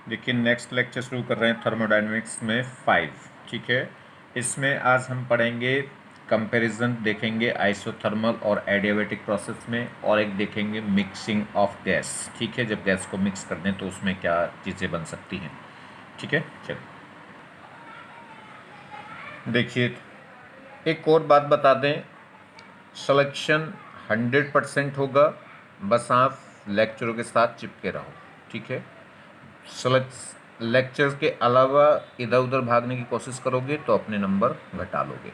देखिए next lecture शुरू कर रहे हैं थर्मोडायनेमिक्स में 5। ठीक है, इसमें आज हम पढ़ेंगे कंपैरिजन, देखेंगे आइसोथर्मल और एडियाबैटिक प्रोसेस में, और एक देखेंगे मिक्सिंग ऑफ गैस। ठीक है, जब गैस को मिक्स कर दें तो उसमें क्या चीज़ें बन सकती हैं। ठीक है, चलिए देखिए, एक और बात बता दें, सिलेक्शन 100% होगा, बस आप लेक्चरों के साथ चिपके रहो। ठीक है, लेक्चर्स के अलावा इधर उधर भागने की कोशिश करोगे तो अपने नंबर घटा लोगे।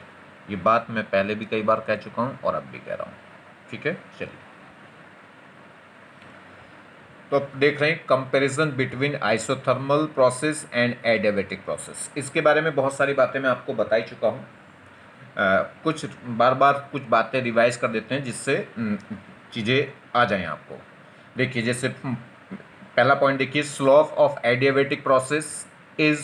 ये बात मैं पहले भी कई बार कह चुका हूँ और अब भी कह रहा हूँ। ठीक है, चलिए तो अब देख रहे हैं comparison between isothermal process and adiabatic process. इसके बारे में बहुत सारी बातें मैं आपको बता ही चुका हूँ। कुछ बार बार कुछ बातें रिवाइज कर देते हैं जिससे चीज़ें आ जाएं आपको। देखिए जैसे पहला पॉइंट देखिए, slope of adiabatic process is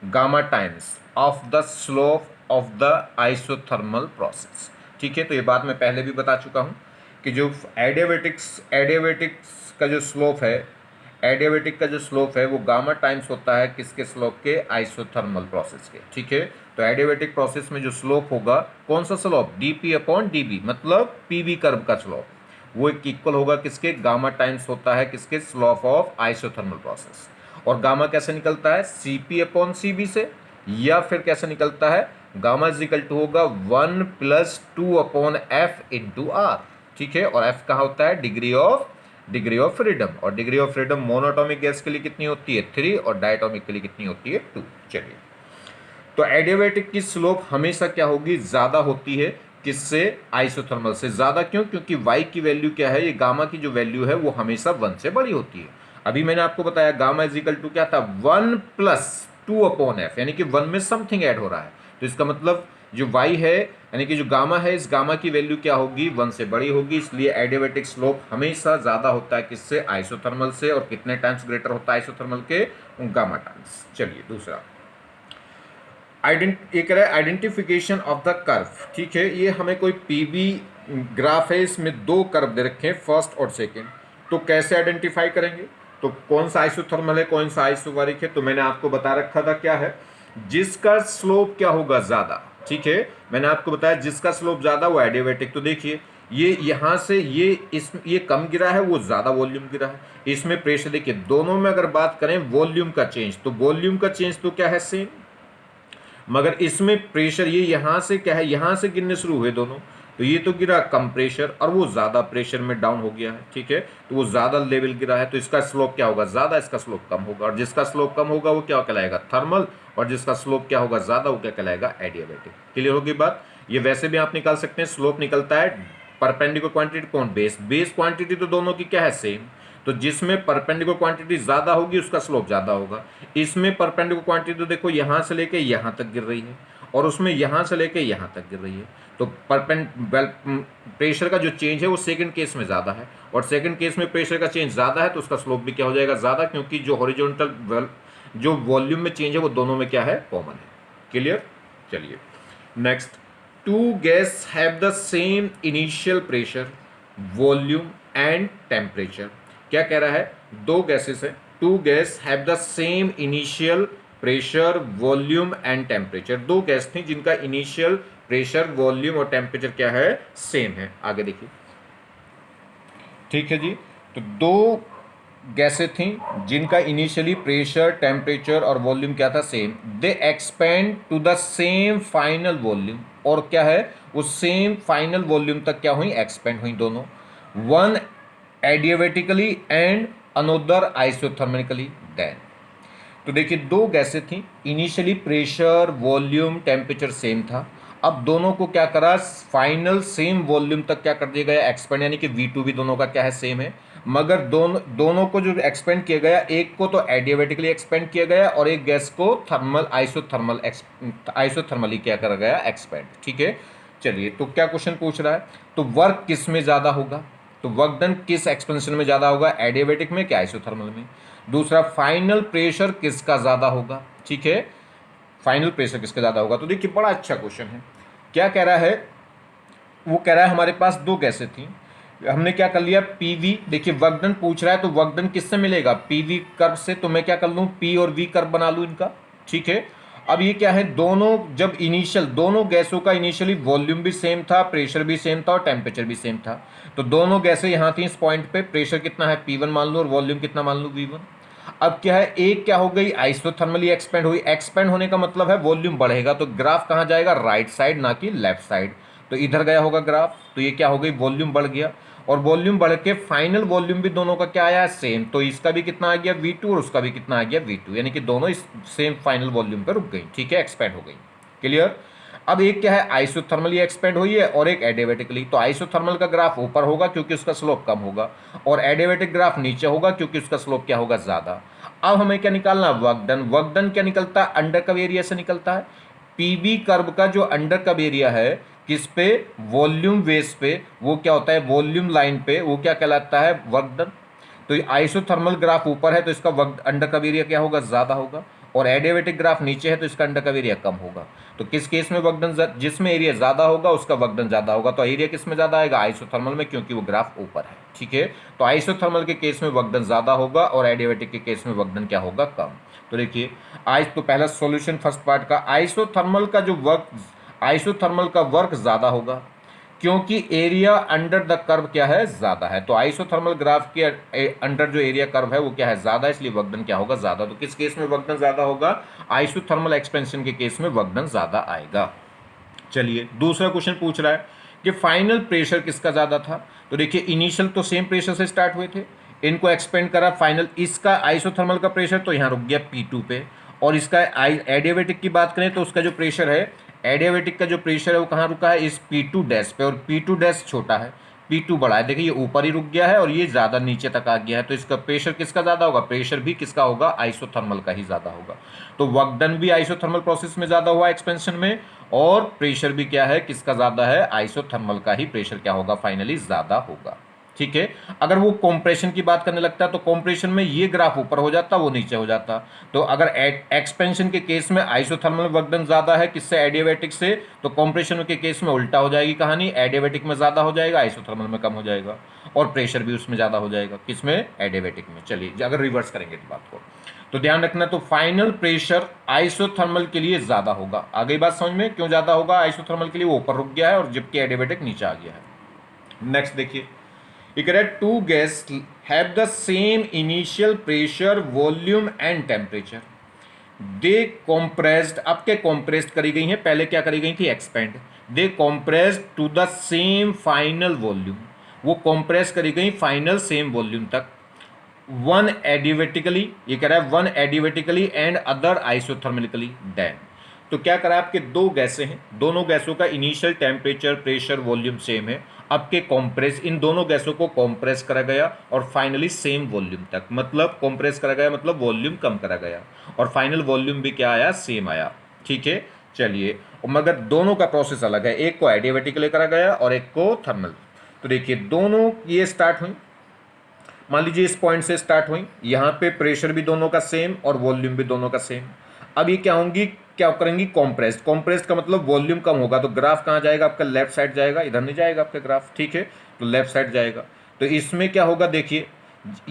gamma times of the slope of the isothermal process. ठीक है, तो ये बात मैं पहले भी बता चुका हूँ कि जो एडियाबैटिक्स का जो स्लोप है, एडियाबैटिक का जो स्लोप है वो गामा टाइम्स होता है किसके स्लोप के, आइसोथर्मल प्रोसेस के। ठीक है, तो एडियाबैटिक प्रोसेस में जो स्लोप होगा, कौन सा स्लोप, डीपी अपॉन डीबी, मतलब पीवी कर्व का स्लोप, वो एक इक्वल होगा किसके, गामा टाइम्स होता है किसके, स्लोप ऑफ आइसोथर्मल प्रोसेस। और गामा कैसे निकलता है, सीपी अपॉन सीबी से, या फिर कैसे निकलता है, गामा इज इक्वल टू होगा 1+2 अपॉन एफ इंटू आर। ठीक है, और एफ कहाँ होता है, डिग्री ऑफ फ्रीडम, और degree of freedom monoatomic gas के लिए कितनी होती है, 3, और डायटोमिक के लिए कितनी होती है, 2। चलिए, तो एडियाबैटिक की स्लोप हमेशा क्या होगी, ज्यादा होती है किससे, आइसोथर्मल से। ज्यादा क्यों, क्योंकि y की वैल्यू क्या है, ये गामा की जो वैल्यू है वो हमेशा 1 से बड़ी होती है। अभी मैंने आपको बताया गामा इज इक्वल टू क्या था, 1+2 अपॉन एफ, यानी कि 1 में समथिंग ऐड हो रहा है, तो इसका मतलब जो y है यानी कि जो गामा है, इस गामा की वैल्यू क्या होगी, 1 से बड़ी होगी, इसलिए एडियाबैटिक स्लोप हमेशा ज्यादा होता है किससे, आइसोथर्मल से। और कितने टाइम्स ग्रेटर होता है आइसोथर्मल के, गामा टाइम्स। चलिए दूसरा, ये कह रहा है आइडेंटिफिकेशन ऑफ द कर्व। ठीक है, ये हमें कोई पीवी ग्राफ है, इसमें दो कर्व दे रखे हैं, फर्स्ट और सेकेंड। तो कैसे आइडेंटिफाई करेंगे, तो कौन सा आइसोथर्मल है कौन सा आइसोबारिक है, तो मैंने आपको बता रखा था क्या है, जिसका स्लोप क्या होगा, ज्यादा। ठीक है, मैंने आपको बताया जिसका स्लोप ज्यादा वो एडियाबैटिक। तो देखिए ये यहां से ये कम गिरा है, वो ज्यादा वॉल्यूम गिरा है। इसमें प्रेशर देखिए, दोनों में अगर बात करें वॉल्यूम का चेंज, तो वॉल्यूम का चेंज तो क्या है, सेम, मगर इसमें प्रेशर ये यहां से क्या है, यहां से गिरने शुरू हुए दोनों, तो ये तो गिरा कम प्रेशर और वो ज्यादा प्रेशर में डाउन हो गया है। ठीक है, तो वो ज्यादा लेवल गिरा है, तो इसका स्लोप क्या होगा, ज्यादा, इसका स्लोप कम होगा। और जिसका स्लोप कम होगा वो क्या कहलाएगा, थर्मल, और जिसका स्लोप क्या होगा, ज्यादा, वो क्या कहलाएगा, एडियाबैटिक। क्लियर होगी बात। ये वैसे भी आप निकाल सकते हैं, स्लोप निकलता है perpendicular quantity upon base, base quantity तो दोनों की क्या है, सेम। तो जिसमें परपेंडिकुलर क्वांटिटी ज्यादा होगी उसका स्लोप ज्यादा होगा। इसमें परपेंडिकुलर क्वांटिटी तो देखो यहां से लेके यहां तक गिर रही है, और उसमें यहां से लेके यहां तक गिर रही है। तो प्रेशर का जो चेंज है वो सेकंड केस में ज्यादा है, और सेकंड केस में प्रेशर का चेंज ज्यादा है, तो उसका स्लोप भी क्या हो जाएगा, ज्यादा, क्योंकि जो हॉरिजॉन्टल जो वॉल्यूम में चेंज है वो दोनों में क्या है, कॉमन है। क्लियर। चलिए next, two gas have the same initial pressure, volume and temperature. क्या कह रहा है, दो गैसेस है, two gas have the same initial pressure, volume and temperature. दो गैस थी जिनका इनिशियल प्रेशर, वॉल्यूम और टेम्परेचर क्या है, सेम है। आगे देखिए, ठीक है जी, तो दो गैसें थी जिनका इनिशियली प्रेशर, टेम्परेचर और वॉल्यूम क्या था, same. They expand to the same final volume, और क्या है, वो सेम फाइनल वॉल्यूम तक क्या हुई, एक्सपेंड हुई दोनों। One adiabatically and another isothermally. Then, तो देखिए दो गैसें थी, initially pressure, volume, temperature same था। अब दोनों को क्या करा, फाइनल सेम वॉल्यूम तक क्या कर दिया गया, एक्सपेंड, यानी कि V2 भी दोनों का क्या है, सेम है। मगर दोनों को जो एक्सपेंड किया गया, एक को तो एडियाबैटिकली एक्सपेंड किया गया और एक गैस को थर्मल आइसोथर्मली क्या करा गया, एक्सपेंड। ठीक है, चलिए तो क्या क्वेश्चन पूछ रहा है, तो वर्क किस में ज्यादा होगा, तो वर्क डन किस एक्सपेंशन में ज्यादा होगा, एडियाबैटिक में क्या आइसोथर्मल में। दूसरा, फाइनल प्रेशर किसका ज्यादा होगा। ठीक है, फाइनल प्रेशर किसका ज्यादा होगा। तो देखिए बड़ा अच्छा क्वेश्चन है, क्या कह रहा है, वो कह रहा है हमारे पास दो गैसें थी, हमने क्या कर लिया, पीवी, देखिए वर्क डन पूछ रहा है तो वर्क डन किससे मिलेगा, पीवी कर्व से। तो मैं क्या कर लूँ, पी और वी कर्व बना लूँ इनका, ठीक है। अब ये क्या है, दोनों जब इनिशियल, दोनों गैसों का इनिशियली वॉल्यूम भी सेम था, प्रेशर भी सेम था और टेम्परेचर भी सेम था। तो दोनों गैसें यहाँ थी इस पॉइंट पे, प्रेशर कितना है P1 मान लो और वॉल्यूम कितना मान लो V1। अब क्या है, एक क्या हो गई, आइसोथर्मली एक्सपेंड हुई। एक्सपेंड होने का मतलब है वॉल्यूम बढ़ेगा, तो ग्राफ कहाँ जाएगा, राइट साइड, ना कि लेफ्ट साइड। तो इधर गया होगा ग्राफ, तो ये क्या हो गई, वॉल्यूम बढ़ गया। और वॉल्यूम बढ़ के फाइनल वॉल्यूम भी दोनों का क्या आया, सेम। तो इसका भी कितना आ गया V2 और उसका भी कितना आ गया V2, यानी कि दोनों इस सेम फाइनल वॉल्यूम पर रुक गई, ठीक है, एक्सपेंड हो गई। क्लियर। अब एक क्या है, आइसोथर्मली एक्सपेंड हुई है और एक एडियाबेटिकली। तो आइसोथर्मल का ग्राफ ऊपर होगा क्योंकि उसका स्लोप कम होगा, और एडियाबेटिक ग्राफ नीचे होगा क्योंकि उसका स्लोप क्या होगा, ज्यादा। अब हमें क्या निकालना, वर्क डन। वर्क डन क्या निकलता है, अंडर कर्व एरिया से निकलता है। पीबी कर्व का जो अंडर कर्व एरिया है, किस पे, वॉल्यूम बेस पे, वो क्या होता है, वॉल्यूम लाइन पे, वो क्या कहलाता है, वर्क डन। तो आइसोथर्मल ग्राफ ऊपर है तो इसका वर्क अंडर कर्व एरिया क्या होगा, ज्यादा होगा, और एडियाबेटिक ग्राफ नीचे है तो इसका अंडर कर्व एरिया कम होगा। तो किस केस में वर्क डन, जिसमें एरिया ज्यादा होगा उसका वर्क डन ज्यादा होगा। तो एरिया किस में ज्यादा आएगा, आइसोथर्मल में, क्योंकि वो ग्राफ ऊपर है, ठीक है। तो आइसोथर्मल के केस में वर्क डन ज्यादा होगा और एडियाबेटिक के केस में वर्क डन क्या होगा, कम। तो देखिए आज तो पहला सॉल्यूशन फर्स्ट पार्ट का, आइसोथर्मल का वर्क ज्यादा होगा क्योंकि एरिया अंडर द कर्व क्या है, ज्यादा है। तो आइसोथर्मल ग्राफ के अंडर जो एरिया कर्व है वो क्या है, ज्यादा, इसलिए वर्क डन क्या होगा, ज्यादा। तो किस केस में वर्क डन ज्यादा होगा, आइसोथर्मल एक्सपेंशन के केस में वर्क डन ज्यादा आएगा। चलिए दूसरा क्वेश्चन पूछ रहा है कि फाइनल प्रेशर किसका ज्यादा था। तो देखिए इनिशियल तो सेम प्रेशर से स्टार्ट हुए थे, इनको एक्सपेंड करा, फाइनल इसका आइसोथर्मल का प्रेशर तो यहाँ रुक गया P2 पे। और इसका एडियाबेटिक की बात करें तो उसका जो प्रेशर है, एडियाबेटिक का जो प्रेशर है वो कहाँ रुका है, इस P2 डैश पे, और P2 डैश छोटा है, P2 बड़ा है। देखिए ये ऊपर ही रुक गया है और ये ज़्यादा नीचे तक आ गया है, तो इसका प्रेशर किसका ज़्यादा होगा, प्रेशर भी किसका होगा, आइसोथर्मल का ही ज़्यादा होगा। तो वर्क डन भी आइसोथर्मल प्रोसेस में ज़्यादा हुआ एक्सपेंशन में, और प्रेशर भी क्या है, किसका ज़्यादा है, आइसोथर्मल का ही प्रेशर क्या होगा, फाइनली ज़्यादा होगा, ठीक है। अगर वो कॉम्प्रेशन की बात करने लगता है तो कॉम्प्रेशन में ये ग्राफ ऊपर हो जाता, वो नीचे हो जाता। तो अगर एक्सपेंशन के केस में आइसोथर्मल वर्क डन ज्यादा है किससे, एडियाबेटिक से, तो कॉम्प्रेशन के केस में उल्टा हो जाएगी कहानी, एडियाबेटिक में ज्यादा हो जाएगा, आइसोथर्मल में कम हो जाएगा, और प्रेशर भी उसमें ज्यादा हो जाएगा, किसमें, एडियाबेटिक में। चलिए अगर रिवर्स करेंगे तो बात को, तो ध्यान रखना, तो फाइनल प्रेशर आइसोथर्मल के लिए ज्यादा होगा। आगे बात समझ में, क्यों ज्यादा होगा, आइसोथर्मल के लिए वो ऊपर रुक गया है और जबकि एडियाबेटिक नीचे आ गया है। नेक्स्ट देखिए, two gas have the same initial pressure, volume and temperature. They compressed, अब क्या compressed करी गई हैं, पहले क्या करी गई थी, expand. They compressed to the same final volume. वो compress करी गई final same volume तक। One adiabatically, ये कह रहा है one adiabatically and other isothermally then. तो क्या करा, आपके दो गैसें हैं, दोनों गैसों का initial temperature, pressure, volume same है। आपके कॉम्प्रेस, इन दोनों गैसों को कॉम्प्रेस करा गया और फाइनली सेम वॉल्यूम तक, मतलब कॉम्प्रेस करा गया मतलब वॉल्यूम कम करा गया, और फाइनल वॉल्यूम भी क्या आया, सेम आया, ठीक है। चलिए, मगर दोनों का प्रोसेस अलग है, एक को एडियाबेटिकली करा गया और एक को थर्मल। तो देखिए दोनों ये स्टार्ट हुई, मान लीजिए इस पॉइंट से स्टार्ट हुई, यहाँ पे प्रेशर भी दोनों का सेम और वॉल्यूम भी दोनों का सेम। अब ये क्या होंगी, क्या करेंगी, कॉम्प्रेस्ड। कॉम्प्रेस्ड का मतलब वॉल्यूम कम होगा, तो ग्राफ कहाँ जाएगा, आपका लेफ्ट साइड जाएगा, इधर नहीं जाएगा आपका ग्राफ, ठीक है, तो लेफ्ट साइड जाएगा। तो इसमें क्या होगा, देखिए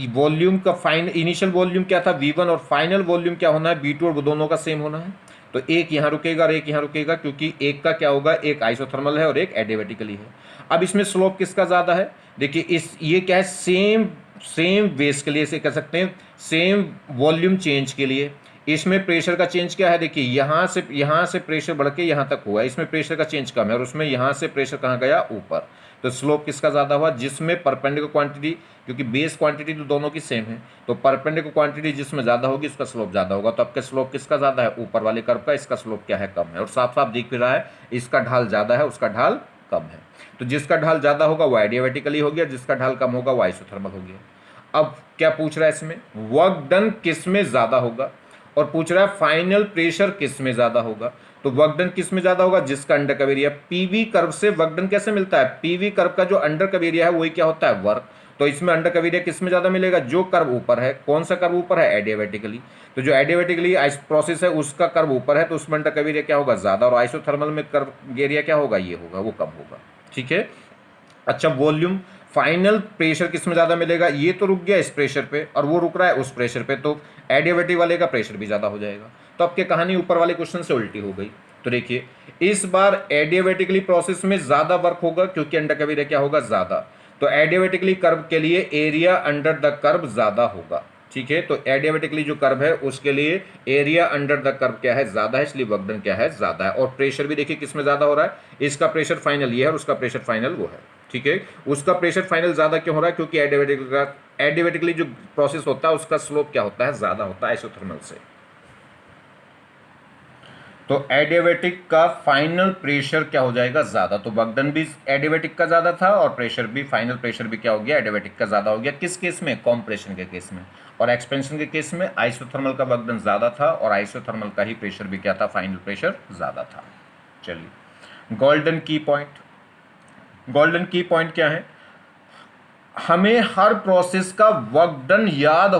वॉल्यूम का इनिशियल वॉल्यूम क्या था, V1, और फाइनल वॉल्यूम क्या होना है, V2, और वो दोनों का सेम होना है। तो एक यहाँ रुकेगा और एक यहाँ रुकेगा, क्योंकि एक का क्या होगा, एक आइसोथर्मल है और एक एडियाबेटिकली है। अब इसमें स्लोप किसका ज़्यादा है, देखिए ये क्या है, सेम बेस के लिए इसे कह सकते हैं, सेम वॉल्यूम चेंज के लिए इसमें प्रेशर का चेंज क्या है, देखिए यहाँ से प्रेशर बढ़ के यहाँ तक हुआ है, इसमें प्रेशर का चेंज कम है, और उसमें यहाँ से प्रेशर कहाँ गया, ऊपर। तो स्लोप किसका ज़्यादा हुआ, जिसमें परपेंडिकुलर क्वांटिटी, क्योंकि बेस क्वांटिटी तो दोनों की सेम है, तो परपेंडिकुलर क्वांटिटी जिसमें ज़्यादा होगी उसका स्लोप ज़्यादा होगा। तो आपका स्लोप किसका ज़्यादा है, ऊपर वाले कर्व का, इसका स्लोप क्या है, कम है। और साफ साफ दिख भी रहा है, इसका ढाल ज़्यादा है, उसका ढाल कम है। तो जिसका ढाल ज़्यादा होगा वो एडियाबेटिकली हो गया, जिसका ढाल कम होगा वो आइसोथर्मल हो गया। अब क्या पूछ रहा है इसमें, वर्क डन किस में ज़्यादा होगा, और पूछ रहा है फाइनल प्रेशर किस में ज्यादा होगा। तो वर्क डन किस में ज्यादा होगा, जिसका under curve area, PV curve से वर्क डन कैसे मिलता है, पीवी कर्व का जो अंडर कर्व एरिया है वही क्या होता है, वर्क। तो इसमें अंडर कर्व एरिया किस में ज्यादा मिलेगा, जो कर्व ऊपर है, कौन सा कर्व ऊपर है, एडियाबेटिकली। तो जो एडियाबेटिकली प्रोसेस है उसका कर्व ऊपर है, तो उसमें अंडर कर्व एरिया क्या होगा, ज्यादा, और आइसोथर्मल में कर्व एरिया क्या होगा, ये होगा, वो कम होगा, ठीक है। अच्छा वॉल्यूम, फाइनल प्रेशर किस में ज़्यादा मिलेगा, ये तो रुक गया इस प्रेशर पे और वो रुक रहा है उस प्रेशर पे, तो एडियाबेटिक वाले का प्रेशर भी ज़्यादा हो जाएगा। तो अब क्या कहानी ऊपर वाले क्वेश्चन से उल्टी हो गई। तो देखिए इस बार एडियाबेटिकली प्रोसेस में ज़्यादा वर्क होगा क्योंकि अंडर कर्व एरिया क्या होगा, ज़्यादा। तो एडियाबेटिकली कर्व के लिए एरिया अंडर द कर्व ज़्यादा होगा, ठीक है। तो एडियाबेटिकली जो कर्व है उसके लिए एरिया अंडर द कर्व क्या है, ज़्यादा है, इसलिए वर्क डन क्या है, ज़्यादा है। और प्रेशर भी देखिए किस में ज़्यादा हो रहा है, इसका प्रेशर फाइनल ये है और उसका प्रेशर फाइनल वो है, ठीक है। उसका प्रेशर फाइनल ज़्यादा क्यों हो रहा है, क्योंकि एडियाबेटिकली जो प्रोसेस होता है उसका स्लोप क्या होता है, ज़्यादा होता है आइसोथर्मल से। तो एडियाबेटिक का फाइनल प्रेशर क्या हो जाएगा, ज़्यादा। तो वर्क डन भी एडियाबेटिक का ज़्यादा था और प्रेशर भी, फाइनल प्रेशर भी क्या हो गया, एडियाबेटिक का ज़्यादा हो गया। किस केस में, कॉम्प्रेशन के केस में। और एक्सपेंशन के केस में आइसोथर्मल का वर्क डन ज़्यादा था और आइसोथर्मल का ही प्रेशर भी क्या था, फाइनल प्रेशर ज़्यादा था। चलिए गोल्डन की पॉइंट, गोल्डन की पॉइंट क्या है, हमें हर प्रोसेस का वर्क डन याद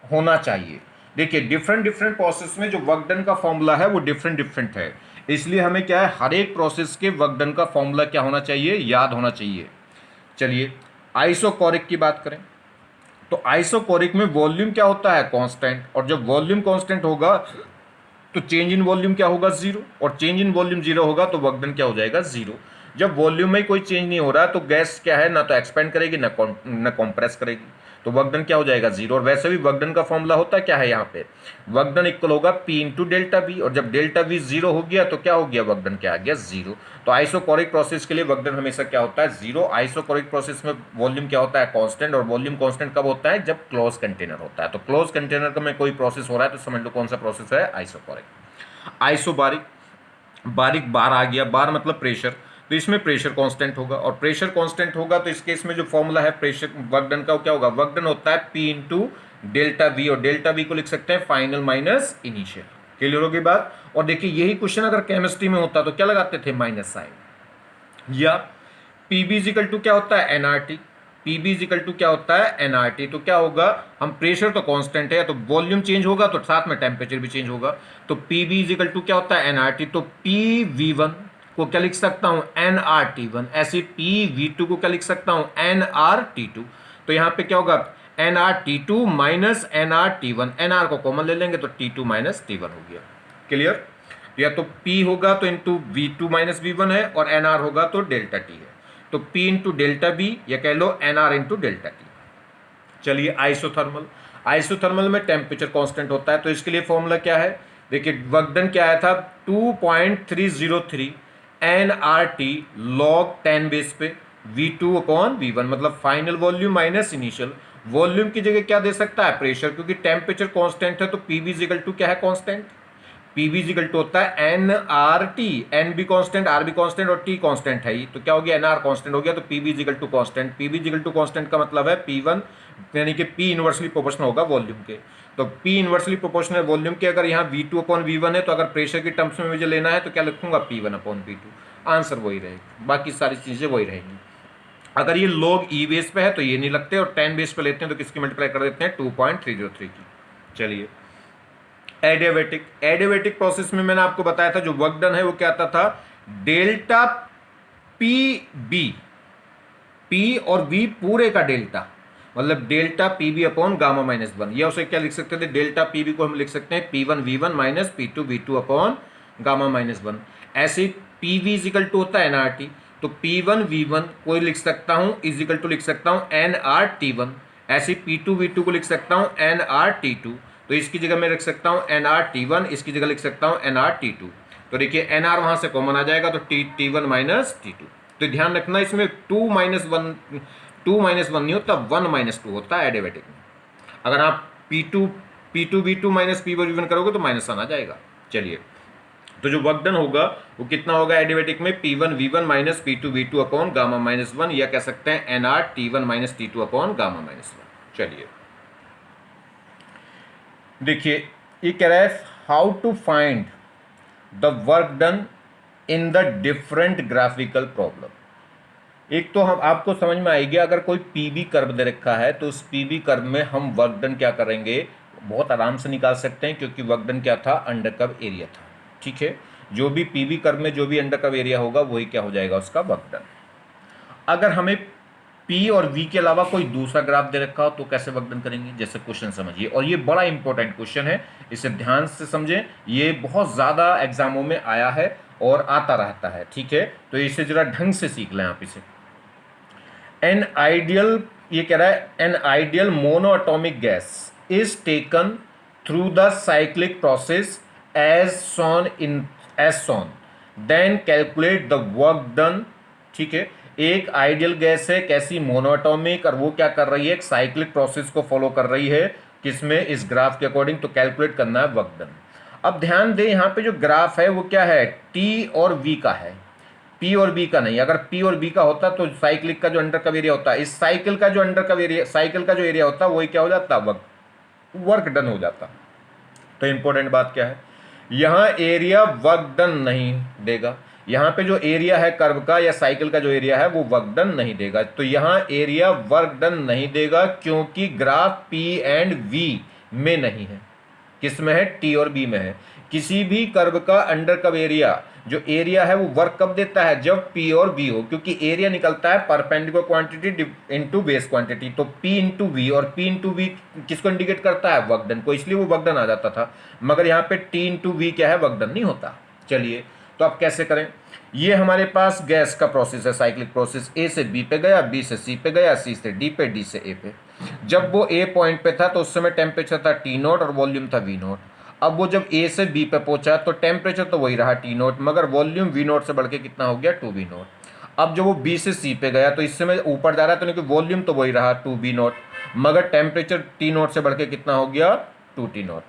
होना चाहिए। देखिए डिफरेंट डिफरेंट प्रोसेस में जो वर्क डन का फॉर्मूला है वो डिफरेंट डिफरेंट है, इसलिए हमें क्या है, हर एक प्रोसेस के वर्क डन का फॉर्मूला क्या होना चाहिए, याद होना चाहिए। चलिए आइसोकोरिक की बात करें तो आइसोकोरिक में वॉल्यूम क्या होता है, कांस्टेंट। और जब वॉल्यूम कांस्टेंट होगा तो चेंज इन वॉल्यूम क्या होगा, जीरो। और चेंज इन वॉल्यूम जीरो होगा तो वर्क डन क्या हो जाएगा, जीरो। जब वॉल्यूम में कोई चेंज नहीं हो रहा तो गैस क्या है, ना तो एक्सपेंड करेगी ना कॉम्प्रेस करेगी, तो वर्क डन क्या हो जाएगा, जीरो। और वैसे भी वर्क डन का फॉर्मूला होता है क्या है, यहाँ पे वर्क डन इक्वल होगा P इंटू डेल्टा वी, और जब डेल्टा वी जीरो हो गया तो क्या हो गया, वर्क डन क्या आ गया, जीरो। तो आइसोकोरिक प्रोसेस के लिए वर्क डन हमेशा क्या होता है, जीरो। आइसोकोरिक प्रोसेस में वॉल्यूम क्या होता है, कांस्टेंट। और वॉल्यूम कांस्टेंट कब होता है, जब क्लोज कंटेनर होता है। तो क्लोज कंटेनर में कोई प्रोसेस हो रहा है तो समझ लो कौन सा प्रोसेस है, आइसोकोरिक। आइसोबारिक, बारिक बार आ गया, बार मतलब प्रेशर, तो इसमें प्रेशर कांस्टेंट होगा। और प्रेशर कांस्टेंट होगा तो इस केस में जो फॉर्मूला है प्रेशर वर्क डन का क्या होगा, वर्क डन होता है P इंटू डेल्टा वी, और डेल्टा वी को लिख सकते हैं फाइनल माइनस इनिशियल। क्लियर होगी बात। और देखिए यही क्वेश्चन अगर केमिस्ट्री में होता तो क्या लगाते थे, माइनस साइन। या पीबी इजिकल टू क्या होता है, एनआरटी। पीबी इजिकल टू क्या होता है, एनआरटी। तो क्या होगा, हम प्रेशर तो कांस्टेंट है तो वॉल्यूम चेंज होगा तो साथ में टेम्परेचर भी चेंज होगा। तो पीबी इजिकल टू क्या होता है, एनआरटी। तो पी वी वन को क्या लिख सकता हूं, एन आर टी वन। ऐसे पी वी टू को क्या लिख सकता हूं, एन आर टी टू। तो यहां पे क्या होगा, N R T two minus N R T one. N R को कॉमन ले लेंगे तो T two minus T one हो गया। क्लियर। या तो P होगा तो into V two minus V one है, और एन आर होगा तो डेल्टा टी है। तो P इंटू डेल्टा बी, या कह लो n R into delta T. चलिए आइसोथर्मल, आइसोथर्मल में टेम्परेचर कांस्टेंट होता है तो इसके लिए फॉर्मूला क्या है, देखिए वर्क डन क्या आया था, 2.303 n R T log 10 base पे V two upon V one, मतलब final volume minus initial. Volume की जगह क्या दे सकता है, प्रेशर, क्योंकि टेम्परेचर कांस्टेंट है तो पीवी इजिकल टू क्या है, कांस्टेंट। पीवी इजिकल टू होता है एन आर टी, एन भी कांस्टेंट, आर भी कांस्टेंट और टी कांस्टेंट है ही, तो क्या हो गया, एन आर कांस्टेंट हो गया। तो PV equal to constant, PV equal to constant का मतलब है पी वन, यानी कि पी इनवर्सली प्रोपोर्शनल होगा वॉल्यूम के। तो पी इनवर्सली प्रोपोर्शनल वॉल्यूम के, अगर यहाँ V two upon V one है तो अगर प्रेशर की टर्म्स में मुझे लेना है तो क्या लिखूंगा, P one upon P two. Answer वही रहेगा, बाकी सारी चीजें वही रहेंगी। अगर ये लॉग ई बेस पे है तो ये नहीं लगते, और 10 बेस पे लेते हैं तो किसकी मल्टीप्लाई कर देते हैं, 2.303 की। चलिए एडियाबेटिक, एडियाबेटिक प्रोसेस में मैंने आपको बताया था जो वर्क डन है वो क्या आता था, डेल्टा पी बी, पी और बी पूरे का डेल्टा, मतलब delta P B upon gamma minus one. या उसे क्या लिख सकते थे, डेल्टा पी बी को हम लिख सकते हैं P one V one minus P two V two upon gamma minus one. ऐसे पी वी इजिकल टू होता है एन आर टी, तो पी वन वी वन को लिख सकता हूं इजिकल टू लिख सकता हूं एन आर टी वन। ऐसे पी टू वी टू को लिख सकता हूं एन आर टी टू, तो इसकी जगह मैं लिख सकता हूं एन आर टी वन, इसकी जगह लिख सकता हूं एन आर टी टू। तो देखिए एन आर वहां से कॉमन आ जाएगा तो T one minus T two. तो ध्यान रखना इसमें 2 माइनस वन, 2 माइनस वन नहीं होता, 1 माइनस टू होता है एडियाबेटिक में। अगर आप P2 V2 minus P1 V1 करोगे तो माइनस वन आ जाएगा। चलिए तो जो वर्क डन होगा वो कितना होगा एडियाबेटिक में, P1 V1 minus P2 V2 upon gamma minus one, या कह सकते हैं NR T1 minus T2 upon gamma minus one. चलिए देखिए ये कह रहा है how to find the work done in the different graphical problem. एक तो हम आपको समझ में आएगी, अगर कोई पीबी कर्व दे रखा है तो उस पीबी कर्व में हम वर्क डन क्या करेंगे, बहुत आराम से निकाल सकते हैं, क्योंकि वर्क डन क्या था, अंडर कर्व एरिया था। ठीक है, जो भी पीबी कर्व में जो भी अंडर कर्व एरिया होगा वही क्या हो जाएगा, उसका वर्क डन। अगर हमें पी और वी के अलावा कोई दूसरा ग्राफ दे रखा हो तो कैसे वर्क डन करेंगे, जैसे क्वेश्चन समझिए, और ये बड़ा इंपॉर्टेंट क्वेश्चन है, इसे ध्यान से समझें, ये बहुत ज़्यादा एग्जामों में आया है और आता रहता है, ठीक है, तो इसे जरा ढंग से सीख लें आप इसे। एन आइडियल, ये कह रहा है an ideal monoatomic gas is taken through the cyclic process as shown in as shown, then calculate the work done, ठीक है। एक आइडियल गैस है, कैसी, मोनोएटॉमिक, और वो क्या कर रही है, एक साइक्लिक प्रोसेस को फॉलो कर रही है, किसमें, इस ग्राफ के अकॉर्डिंग, तो कैलकुलेट करना है वर्क डन। अब ध्यान दें यहाँ पे जो ग्राफ है वो क्या है, टी और वी का है, पी और बी का नहीं। अगर पी और बी का होता तो साइक्लिक का जो अंडर कर्व एरिया होता है, इस साइकिल का जो अंडर कर्व एरिया, साइकिल का जो एरिया होता है वही क्या हो जाता, वर्क डन हो जाता। तो इंपॉर्टेंट बात क्या है, यहां एरिया वर्क डन नहीं देगा, यहां पे जो एरिया है कर्व का या साइकिल का जो एरिया है वो वर्क डन नहीं देगा, तो यहां एरिया वर्क डन नहीं देगा क्योंकि ग्राफ पी एंड वी में नहीं है, किस में है, टी और बी में है। किसी भी कर्व का अंडर कर्व एरिया जो एरिया है वो वर्क कब देता है, जब पी और वी हो, क्योंकि एरिया निकलता है perpendicular quantity into base quantity, तो पी इंटू वी, और पी इंटू वी किसको इंडिकेट करता है, वर्क डन को, इसलिए वो वर्क डन आ जाता था, मगर यहाँ पे टी इंटू वी क्या है, वर्क डन नहीं होता। चलिए तो अब कैसे करें, ये हमारे पास गैस का प्रोसेस है, साइक्लिक प्रोसेस, ए से बी पे गया, बी से सी पे गया, सी से डी पे, डी से ए पे। जब वो ए पॉइंट पे था तो उस समय टेम्परेचर था टी नोट और वॉल्यूम था वी नोट। अब वो जब ए से बी पे पहुंचा तो टेम्परेचर तो वही रहा टी नोट, मगर वॉल्यूम वी नोट से बढ़ के कितना हो गया, टू वी नोट। अब जब वो बी से सी पे गया तो इस समय ऊपर जा रहा है, तो नहीं, वॉल्यूम तो वही रहा टू बी नोट, मगर टेम्परेचर टी नोट से बढ़ के कितना हो गया, टू टी नोट।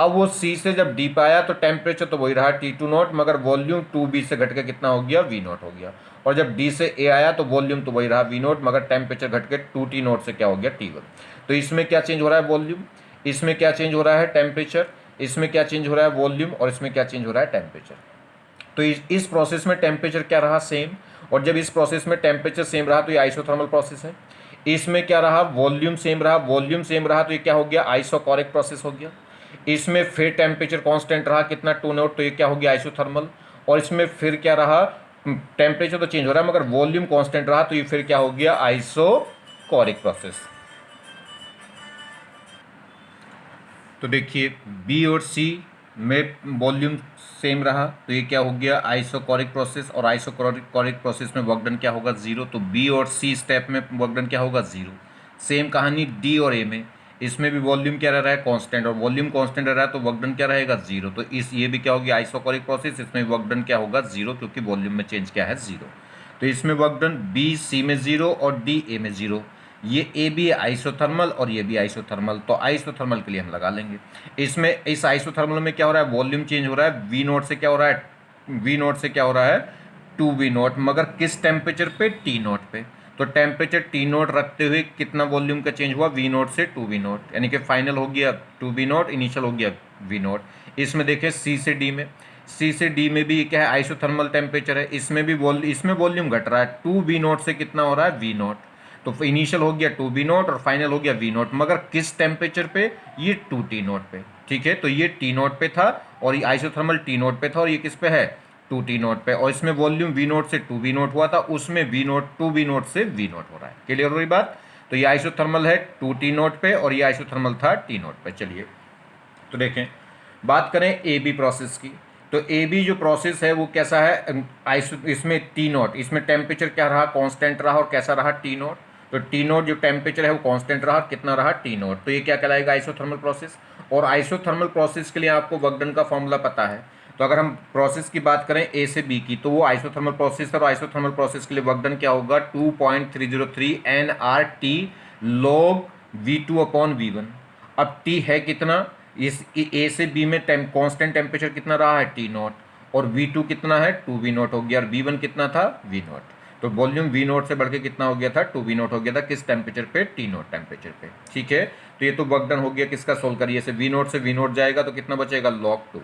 अब वो सी से जब डी पे आया तो टेम्परेचर तो वही रहा टी टू नोट, मगर वॉल्यूम टू बी से घट के कितना हो गया, वी नोट हो गया। और जब डी से ए आया तो वॉल्यूम तो वही रहा वी नोट, मगर टेम्परेचर घट के टू टी नोट से क्या हो गया, टी वन। तो इसमें क्या चेंज हो रहा है, वॉल्यूम, इसमें क्या चेंज हो रहा है, टेम्परेचर, इसमें क्या चेंज हो रहा है, वॉल्यूम, और इसमें क्या चेंज हो रहा है, टेम्परेचर। तो इस प्रोसेस में टेम्परेचर क्या रहा, सेम, और जब इस प्रोसेस में टेम्परेचर सेम रहा तो ये आइसोथर्मल प्रोसेस है। इसमें क्या रहा, वॉल्यूम सेम रहा, वॉल्यूम सेम रहा तो ये क्या हो गया, आइसोकोरिक प्रोसेस हो गया। इसमें फिर टेम्परेचर कांस्टेंट रहा, कितना, टू नोट, तो ये क्या हो गया, आइसोथर्मल। और इसमें फिर क्या रहा, टेम्परेचर तो चेंज हो रहा है मगर वॉल्यूम कांस्टेंट रहा, तो ये फिर क्या हो गया, आइसोकोरिक प्रोसेस। तो देखिए बी और सी में वॉल्यूम सेम रहा तो ये क्या हो गया, आइसोकोरिक प्रोसेस, और आइसोकोरिक प्रोसेस में वर्क डन क्या होगा, जीरो, तो बी और सी स्टेप में वर्क डन क्या होगा, जीरो। सेम कहानी डी और ए में, इसमें भी वॉल्यूम क्या रह रहा है, कांस्टेंट, और वॉल्यूम कांस्टेंट रह रहा है तो वर्क डन क्या रहेगा, जीरो। तो इस ये भी क्या होगी, आइसोकोरिक प्रोसेस, इसमें वर्क डन क्या होगा, जीरो, क्योंकि वॉल्यूम में चेंज क्या है, जीरो। तो इसमें वर्क डन बी सी में जीरो और डी ए में जीरो। ये ए भी है आइसोथर्मल और ये भी आइसोथर्मल, तो आइसोथर्मल के लिए हम लगा लेंगे। इसमें इस आइसोथर्मल में क्या हो रहा है, वॉल्यूम चेंज हो रहा है, वी नोट से क्या हो रहा है, वी नोट से क्या हो रहा है, टू वी नोट, मगर किस टेम्परेचर पे, टी नोट पे। तो टेम्परेचर टी नोट रखते हुए कितना वॉल्यूम का चेंज हुआ, वी नोट से टू वी नोट, यानी कि फाइनल हो गया टू वी नोट, इनिशियल हो गया वी नोट। इसमें देखें सी से डी में, सी से डी में भी क्या है, आइसोथर्मल टेम्परेचर है, इसमें भी इसमें वॉल्यूम घट रहा है, टू वी नोट से कितना हो रहा है, वी नोट। तो इनिशियल हो गया टू बी नोट और फाइनल हो गया वी नोट, मगर किस टेम्परेचर पे, ये टू टी नोट पे, ठीक है। तो ये टी नोट पे था और ये आइसोथर्मल टी नोट पे था, और ये किस पे है, टू टी नोट पे, और इसमें वॉल्यूम वी नोट से टू वी नोट हुआ था, उसमें V naught two V naught से वी नोट हो रहा है। क्लियर हो रही बात। तो ये आइसोथर्मल है टू टी नोट पे और ये आइसोथर्मल था टी नोट पे। चलिए तो देखें, बात करें ए बी प्रोसेस की, तो ए बी जो प्रोसेस है वो कैसा है, इसमें टी नोट, इसमें टेम्परेचर क्या रहा, कांस्टेंट रहा, और कैसा रहा, टी नोट। तो टी नोट जो टेम्परेचर है वो कांस्टेंट रहा, कितना रहा, टी नोट। तो ये क्या कहलाएगा, आइसोथर्मल प्रोसेस। और आइसोथर्मल प्रोसेस के लिए आपको वर्क डन का फॉर्मूला पता है, तो अगर हम प्रोसेस की बात करें ए से बी की, तो वो आइसोथर्मल प्रोसेस है, और आइसोथर्मल प्रोसेस के लिए वर्क डन क्या होगा, 2.303 nRT log V2 upon V1। अब टी है कितना, इस ए से बी में कांस्टेंट टेम्परेचर कितना रहा है, टी नोट, और V2 कितना है, टू वी नोट हो गया, और V1 कितना था, वी नोट। तो वॉल्यूम वी नोट से बढ़ के कितना हो गया था, टू वी नोट हो गया था, किस टेम्परेचर पे, टी नोट टेम्परेचर पे, ठीक है। तो ये तो वर्क डन हो गया, किसका सोल्व करिए, से वी नोट से वी नोट जाएगा तो कितना बचेगा, लॉग 2।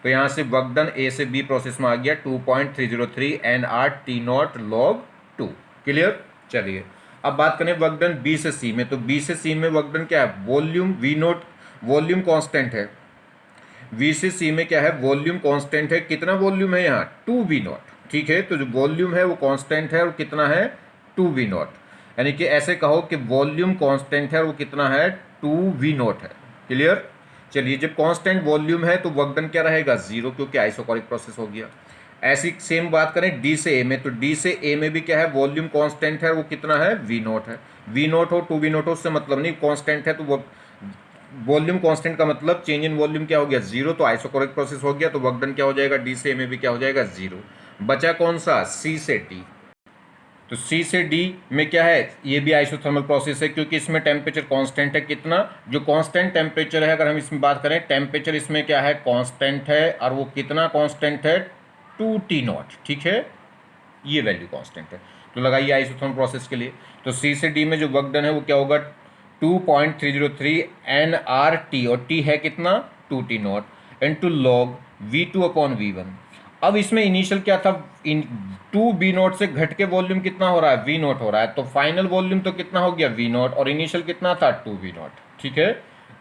तो यहाँ से वर्क डन ए से बी प्रोसेस में आ गया 2.303 nRT नॉट लॉग 2। क्लियर। चलिए अब बात करें वर्क डन बी से सी में, तो बी से सी में वर्क डन क्या है, volume V note, volume constant है, वी से सी में क्या है, वॉल्यूम कांस्टेंट है, कितना वॉल्यूम है यहाँ, टू वी नॉट, ठीक है। तो जो वॉल्यूम है वो कांस्टेंट है और कितना है, टू वी नॉट। यानी कि ऐसे कहो कि वॉल्यूम कांस्टेंट है और वो कितना है 2v0 है। क्लियर। चलिए जब कांस्टेंट वॉल्यूम है तो वर्क डन क्या रहेगा 0, क्योंकि आइसोकोरिक प्रोसेस हो गया। ऐसी सेम बात करें डी से ए में, तो डी से ए में भी क्या है वॉल्यूम कांस्टेंट है, वो कितना है v0 है। v0 हो 2v0 हो उससे मतलब नहीं, कांस्टेंट है तो वो वॉल्यूम कांस्टेंट का मतलब चेंज इन वॉल्यूम क्या हो गया 0, तो आइसोकोरिक प्रोसेस हो गया, तो वर्क डन क्या हो जाएगा डी से ए में भी क्या हो जाएगा 0। बचा कौन सा सी से डी, तो सी से डी में क्या है ये भी आइसोथर्मल प्रोसेस है, क्योंकि इसमें टेम्परेचर कांस्टेंट है। कितना जो कांस्टेंट टेम्परेचर है, अगर हम इसमें बात करें टेम्परेचर इसमें क्या है कांस्टेंट है, और वो कितना कांस्टेंट है 2T0। ठीक है, ये वैल्यू कांस्टेंट है, तो लगाइए आइसोथर्मल प्रोसेस के लिए। तो सी से डी में जो वर्क डन है वो क्या होगा 2.303 nRT, और टी है कितना 2T0 इनटू log V2/V1। अब इसमें इनिशियल क्या था 2V0 से घट के वॉल्यूम कितना हो रहा है V0 हो रहा है, तो फाइनल वॉल्यूम तो कितना हो गया V0 और इनिशियल कितना था 2V0। ठीक है,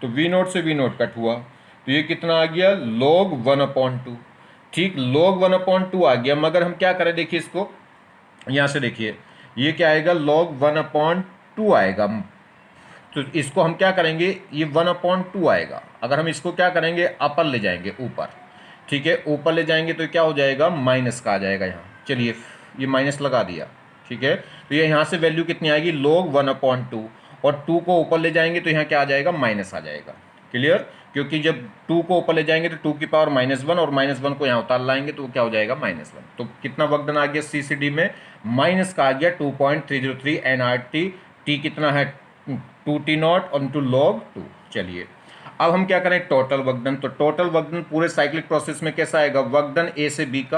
तो V0 से V0 कट हुआ, तो ये कितना आ गया log 1/2। ठीक, log 1/2 आ गया, मगर हम क्या करें देखिए इसको यहाँ से देखिए ये क्या आएगा log 1/2 आएगा, तो इसको हम क्या करेंगे ये 1/2 आएगा, अगर हम इसको क्या करेंगे अपर ले जाएंगे ऊपर। ठीक है, ऊपर ले जाएंगे तो क्या हो जाएगा माइनस का आ जाएगा यहाँ। चलिए ये माइनस लगा दिया। ठीक है, तो ये यहाँ से वैल्यू कितनी आएगी log 1/2, और 2 को ऊपर ले जाएंगे तो यहाँ क्या आ जाएगा माइनस आ जाएगा। क्लियर, क्योंकि जब 2 को ऊपर ले जाएंगे तो 2 की पावर -1 और -1 को यहाँ उतार लाएंगे तो क्या हो जाएगा -1। तो कितना वर्क डन आ गया सी सी डी में माइनस का आ गया 2.303 nRT। टी कितना है 2T0 और इंटू log 2। चलिए अब हम क्या करें टोटल वर्क डन, तो टोटल वर्क डन पूरे साइक्लिक प्रोसेस में कैसा आएगा वर्क डन ए से बी का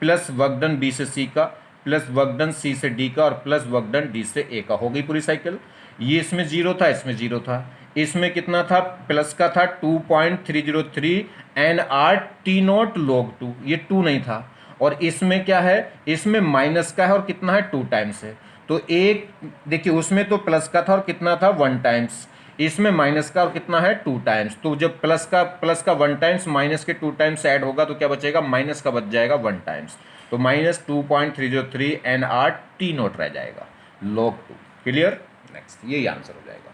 प्लस वर्क डन बी से सी का प्लस वर्क डन सी से डी का और प्लस वर्क डन डी से ए का। हो गई पूरी साइकिल। ये इसमें 0 था, इसमें 0 था, इसमें कितना था प्लस का था 2.303 nRT0 log 2, ये 2 नहीं था, और इसमें क्या है इसमें माइनस का है और कितना है 2 टाइम्स है, तो एक देखिए उसमें तो प्लस का था और कितना था 1 टाइम्स, इसमें माइनस का और कितना है 2 टाइम्स, तो जब प्लस का 1 टाइम्स माइनस के 2 टाइम्स ऐड होगा तो क्या बचेगा माइनस का बच जाएगा 1 टाइम्स, तो -2.303 nRT0 रह जाएगा log 2। क्लियर, नेक्स्ट यही आंसर हो जाएगा।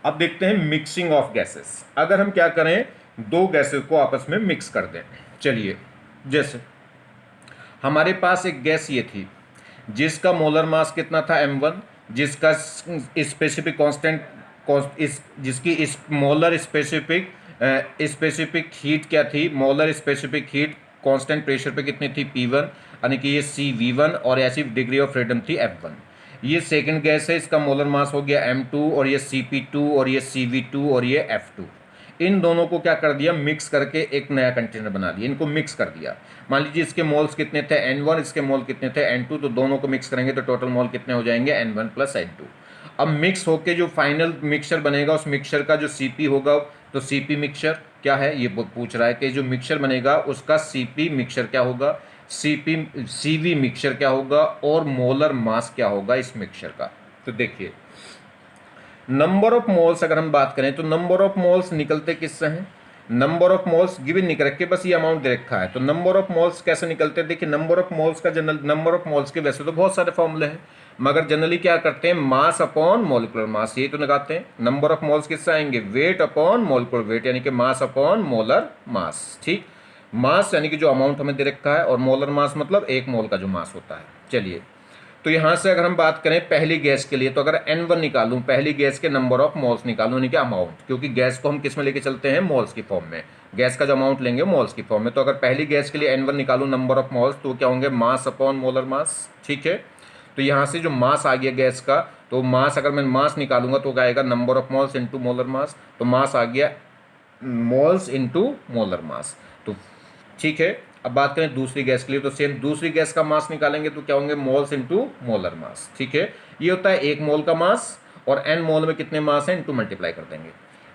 अब देखते हैं मिक्सिंग ऑफ गैसेस, अगर हम क्या करें दो गैसेस को आपस में मिक्स कर दें। चलिए जैसे हमारे पास एक गैस ये थी जिसका मोलर मास कितना था m1, जिसका स्पेसिफिक कांस्टेंट जिसकी इस मोलर स्पेसिफिक हीट क्या थी, molar specific heat constant pressure पे कितनी थी P1, यानी कि ये CV1, और ऐसी डिग्री ऑफ फ्रीडम थी F1। ये सेकंड गैस है, इसका मोलर मास हो गया m2, और ये Cp2 और ये CV2 और ये F2। इन दोनों को क्या कर दिया मिक्स करके एक नया कंटेनर बना दिया, इनको मिक्स कर दिया। मान लीजिए इसके मोल्स कितने थे N1, इसके मोल कितने थे N2, तो दोनों को मिक्स करेंगे तो टोटल मोल कितने हो जाएंगे N1 + N2। अब मिक्स होके जो फाइनल मिक्सचर बनेगा उस मिक्सचर का जो Cp होगा, तो Cp मिक्सचर क्या है ये पूछ रहा है कि जो मिक्सचर बनेगा उसका Cp मिक्सचर क्या होगा, Cv मिक्सचर क्या होगा, और मोलर मास क्या होगा इस मिक्सचर का। तो देखिए नंबर ऑफ मोल्स अगर हम बात करें तो नंबर ऑफ मोल्स निकलते किससे हैं, नंबर ऑफ मोल्स गिवन नहीं कर रखे, बस ये अमाउंट दे रखा है, तो नंबर ऑफ मोल्स कैसे निकलते हैं। देखिए नंबर ऑफ मोल्स का जनरल नंबर ऑफ मोल्स के वैसे तो बहुत सारे फॉर्मूले हैं, मगर जनरली क्या करते हैं मास अपॉन मोलिकुलर मास, ये तो लगाते हैं। नंबर ऑफ मोल्स किससे आएंगे वेट अपॉन मोलिकुलर वेट, यानी कि मास अपॉन मोलर मास। ठीक, मास यानी कि जो अमाउंट हमें दे रखा है, और मोलर मास मतलब एक मोल का जो मास होता है। चलिए तो यहाँ से अगर हम बात करें पहली गैस के लिए, तो अगर N1 निकालूं पहली गैस के नंबर ऑफ मोल्स निकालूं, यानी कि अमाउंट, क्योंकि गैस को हम किस में लेके चलते हैं मोल्स की फॉर्म में, गैस का जो अमाउंट लेंगे मोल्स की फॉर्म में, तो अगर पहली गैस के लिए N1 निकालूं नंबर ऑफ मोल्स तो क्या होंगे मास अपॉन मोलर मास। ठीक है, तो यहाँ से जो मास आ गया गैस का, तो मास अगर मैं मास निकालूंगा तो क्या आएगा number of moles into molar mass, तो मास आ गया मोल्स इंटू मोलर मास। तो ठीक है, अब बात करें दूसरी गैस के लिए, तो सेम दूसरी गैस का मास निकालेंगे तो क्या होंगे मोल्स इंटू मोलर मास। ठीक है, ये होता है एक मोल का मास, और n मोल में कितने मास हैं इंटू मल्टीप्लाई कर देंगे,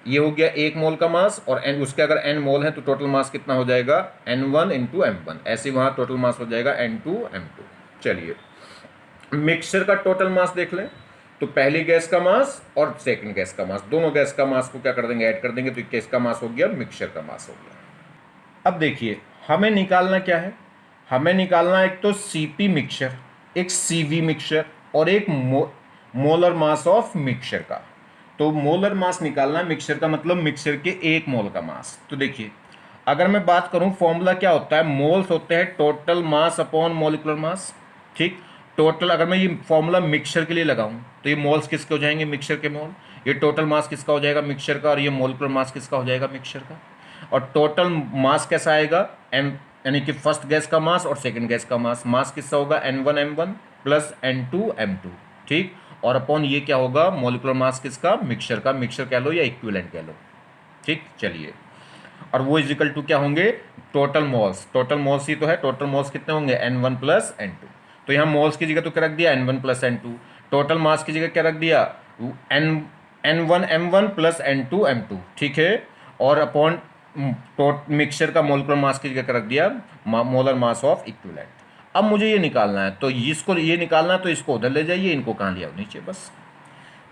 ये हो गया एक मोल का मास, और n उसके अगर n मोल है तो टोटल मास कितना हो जाएगा n1 इंटू m1, ऐसे वहाँ टोटल मास हो जाएगा n2 m2। चलिए मिक्सचर का टोटल मास देख लें, तो पहली गैस का मास और सेकंड गैस का मास, दोनों गैस का मास को क्या कर देंगे ऐड कर देंगे, तो किसका मास हो गया मिक्सचर का मास हो गया। अब देखिए हमें निकालना क्या है, हमें निकालना एक तो Cp मिक्सचर, एक Cv मिक्सचर। और एक मोलर मास ऑफ मिक्सचर का। तो मोलर मास निकालना मिक्सचर का, मतलब मिक्सचर के एक मोल का मास। तो देखिए अगर मैं बात करूं फॉर्मूला क्या होता है, मोल्स होते हैं total mass upon molecular mass. ठीक, टोटल अगर मैं ये फॉर्मूला मिक्सचर के लिए लगाऊं तो ये मोल्स किसके हो जाएंगे, मिक्सचर के मोल। ये टोटल मास किसका हो जाएगा, मिक्सचर का, और ये मोलिकुलर मास किसका हो जाएगा, मिक्सचर का। और टोटल मास कैसा आएगा, एम, यानी कि फर्स्ट गैस का मास और सेकंड गैस का मास किसका होगा, N1 प्लस N2 ठीक। और अपॉन ये क्या होगा, मोलिकुलर मास किसका, मिक्सचर का, मिक्सचर कह लो या इक्विवेलेंट कह लो। ठीक, चलिए, और वो इजिकल टू क्या होंगे, टोटल मोल्स ही तो है, टोटल मोल्स कितने होंगे, N1 प्लस N2। तो यहाँ मोल्स की जगह तो क्या रख दिया, N1 plus N2। Total mass की जगह क्या रख दिया, N1 M1 plus N2 M2, ठीक है। और अपॉन मिक्सचर का मोलिकुलर मास की जगह क्या रख दिया, मोलर मास ऑफ इक्विवेलेंट। अब मुझे ये निकालना है, तो इसको ये निकालना है तो इसको उधर ले जाइए, इनको कहाँ ले आओ, नीचे बस।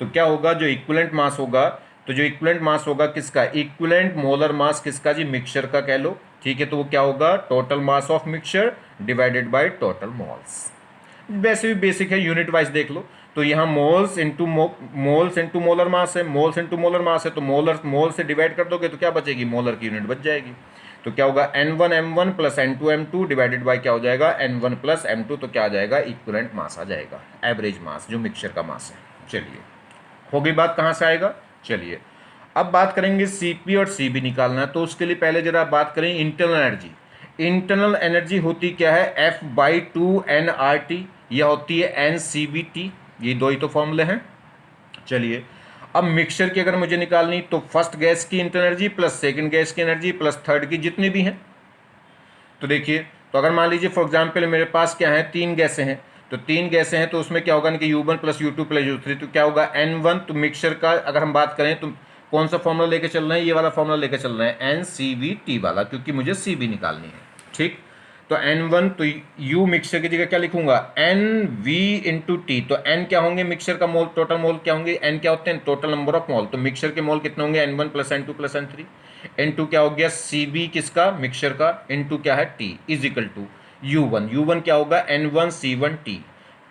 तो क्या होगा, जो इक्विवेलेंट मास होगा, तो जो इक्विवेलेंट मास होगा किसका, इक्विवेलेंट मोलर मास किसका जी, मिक्सचर का कह लो, ठीक है। तो वो क्या होगा, total mass of mixture divided by total moles. वैसे भी बेसिक है, यूनिट वाइज देख लो। तो यहाँ मोल्स इंटू मोलर मास है, मोल्स इंटू मोलर मास है, तो मोल से डिवाइड कर दोगे तो क्या बचेगी, मोलर की यूनिट बच जाएगी। तो क्या होगा, N1 M1 plus N2 M2 divided by क्या हो जाएगा, N1 प्लस M2। तो क्या आ जाएगा, इक्विवेलेंट मास आ जाएगा, एवरेज मास जो मिक्सचर का मास है। चलिए, हो गई बात, कहाँ से आएगा। चलिए अब बात करेंगे Cp और Cv निकालना है। तो उसके लिए पहले जरा बात करें इंटरनल एनर्जी। इंटरनल एनर्जी होती क्या है, F/2 nRT, यह होती है NCVT। ये दो ही तो फॉर्मूले हैं। चलिए, अब मिक्सचर की अगर मुझे निकालनी, तो फर्स्ट गैस की internal energy plus second gas की एनर्जी प्लस थर्ड की, जितनी भी हैं। तो देखिए, तो अगर मान लीजिए फॉर एग्जांपल मेरे पास क्या है, तीन गैसें हैं। तो तीन गैसें हैं तो उसमें क्या होगा कि U1 plus U2 plus U3। तो क्या होगा N1। तो मिक्सचर का अगर हम बात करें तो कौन सा फॉर्मूला लेके चल रहे हैं, ये वाला फॉर्मूला लेके चल रहे हैं, NCVT वाला, क्योंकि मुझे Cv निकालनी है। ठीक, तो N1, तो U मिक्सचर की जगह क्या लिखूंगा, NV इंटू टी। तो N क्या होंगे, मिक्सचर का मोल, टोटल मोल क्या होंगे, N क्या होते हैं, टोटल नंबर ऑफ मोल। तो मिक्सचर के मोल कितने होंगे, N1 plus N2 plus N3। N2 क्या हो गया, Cb किसका, मिक्सचर का, इंटू क्या है, T, is equal to U1 क्या होगा, N1C1T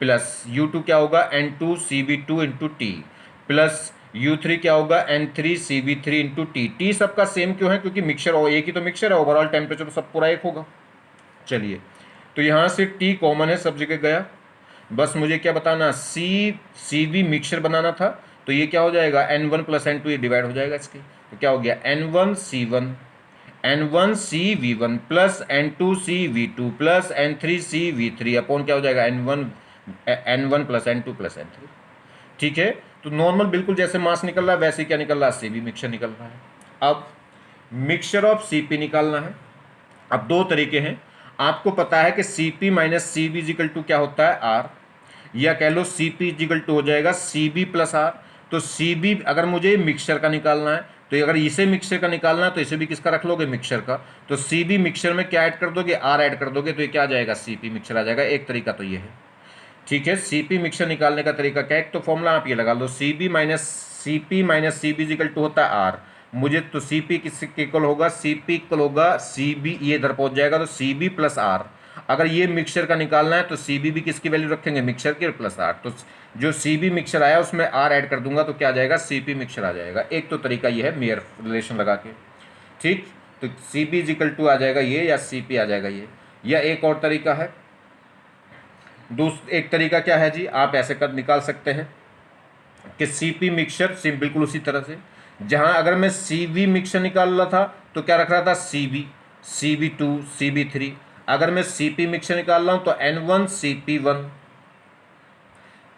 प्लस U2 क्या होगा, N2CB2 into T plus U3 क्या होगा, N3CB3 इंटू टी। टी सबका सेम क्यों है, क्योंकि मिक्सचर एक ही तो मिक्सचर है, ओवरऑल टेम्परेचर तो सब पूरा एक होगा। चलिए, तो यहाँ से T कॉमन है, सब जगह गया। बस मुझे क्या बताना, Cv मिक्सचर बनाना था। तो ये क्या हो जाएगा, N1 प्लस N2, ये डिवाइड हो जाएगा इसके। तो क्या हो गया, N1C1 plus N2CV2 plus N3CV3 upon क्या हो जाएगा, N1 plus N2 plus N3। ठीक है, तो नॉर्मल बिल्कुल जैसे मास निकल रहा है वैसे क्या निकल रहा है, Cv मिक्सचर निकल रहा है। अब मिक्सचर ऑफ Cp निकालना है। अब दो तरीके हैं, आपको पता है कि Cp minus Cv equal to क्या होता है, R, या कह लो Cp इजिकल टू हो जाएगा Cb प्लस R। तो Cb अगर मुझे मिक्सचर का निकालना है, तो अगर इसे मिक्सचर का निकालना है तो इसे भी किसका रख लोगे, मिक्सचर का। तो Cb मिक्सचर में क्या ऐड कर दोगे, R ऐड कर दोगे, तो ये क्या आ जाएगा, Cp मिक्सचर आ जाएगा। एक तरीका तो ये है, ठीक है। Cp मिक्सचर निकालने का तरीका क्या है, तो फॉर्मूला आप ये लगा लो, Cp minus Cb equal to होता है R। मुझे तो Cp किसके इक्वल होगा, Cp इक्वल होगा Cb, ये इधर पहुंच जाएगा, तो Cb प्लस R। अगर ये मिक्सचर का निकालना है तो Cb भी किसकी वैल्यू रखेंगे, मिक्सचर की, प्लस R। तो जो Cb मिक्सचर आया उसमें R ऐड कर दूंगा तो क्या आ जाएगा, Cp मिक्सचर आ जाएगा। एक तो तरीका ये है मेयर रिलेशन लगा के, ठीक। तो Cb इजिकल टू आ जाएगा ये, या Cp आ जाएगा ये। या एक और तरीका है, एक तरीका क्या है जी, आप ऐसे कर निकाल सकते हैं कि Cp मिक्सचर बिल्कुल उसी तरह से, जहां अगर मैं Cv मिक्सचर निकाल रहा था तो क्या रख रहा था, Cb, Cb2, Cb3। अगर मैं Cp मिक्सचर निकाल रहा हूं तो N1Cp1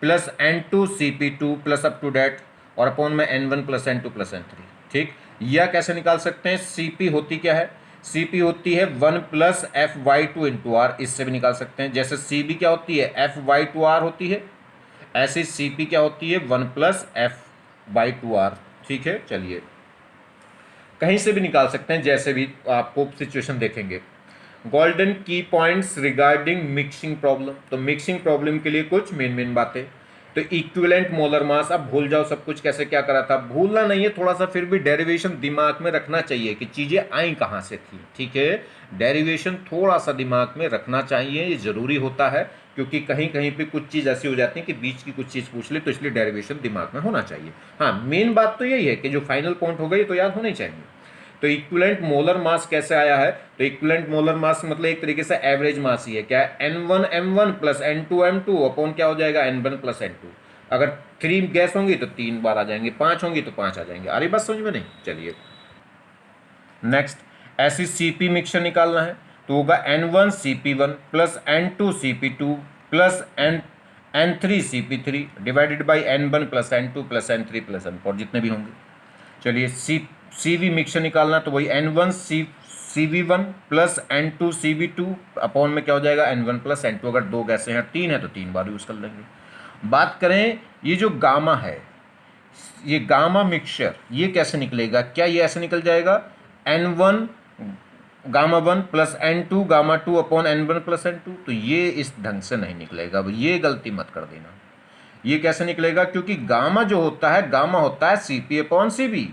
plus N2Cp2 plus up to date, और अपॉन में N1 plus N2 plus N3, ठीक। यह कैसे निकाल सकते हैं, Cp होती क्या है, Cp होती है 1 प्लस Fy2 इंटू आर। इससे भी निकाल सकते हैं, जैसे Cb क्या होती है, Fy2r होती है, ऐसे Cp क्या होती है, 1 प्लस Fy2r, ठीक है। चलिए, कहीं से भी निकाल सकते हैं, जैसे भी आपको सिचुएशन देखेंगे। गोल्डन की पॉइंट्स रिगार्डिंग मिक्सिंग प्रॉब्लम। तो मिक्सिंग प्रॉब्लम के लिए कुछ मेन बातें, तो इक्विवेलेंट मोलर मास। अब भूल जाओ सब कुछ कैसे क्या करा था, भूलना नहीं है, थोड़ा सा फिर भी डेरिवेशन दिमाग में रखना चाहिए कि चीज़ें आई कहाँ से थी, ठीक है। डेरिवेशन थोड़ा सा दिमाग में रखना चाहिए, ये ज़रूरी होता है, क्योंकि कहीं कहीं पे कुछ चीज़ ऐसी हो जाती है कि बीच की कुछ चीज़ पूछ ले, तो इसलिए डेरिवेशन दिमाग में होना चाहिए। हाँ, मेन बात तो यही है कि जो फाइनल पॉइंट होगा ये तो याद होना ही चाहिए। तो इक्विवेलेंट मोलर मास कैसे आया है, तो इक्विवेलेंट मोलर मास मतलब एक तरीके से एवरेज मास ही है। क्या है, N1 प्लस N2 अपॉन क्या हो जाएगा, N1 प्लस N2। अगर 3 गैस होंगी तो 3 बार आ जाएंगे, 5 होंगी तो 5 आ जाएंगे। आ रही बात समझ में नहीं? चलिए नेक्स्ट, ऐसी सीपी मिक्सचर निकालना है तो होगा N1 CP1 plus N2 CP2 plus N3 CP3 divided by N1 plus N2 plus N3 plus N4 जितने भी होंगे। चलिए CV मिक्सचर निकालना तो वही N1 CV1 plus N2 CV2 upon में क्या हो जाएगा, N1 प्लस N2। अगर 2 गैसें हैं, 3 है तो 3 बार यूज़ कर लेंगे। बात करें ये जो गामा है, ये गामा मिक्सचर ये कैसे निकलेगा, क्या ये ऐसे निकल जाएगा N1 gamma 1 plus N2 gamma 2 upon N1 plus N2? तो ये इस ढंग से नहीं निकलेगा, ये गलती मत कर देना। ये कैसे निकलेगा, क्योंकि गामा जो होता है, गामा होता है CP अपॉन CB।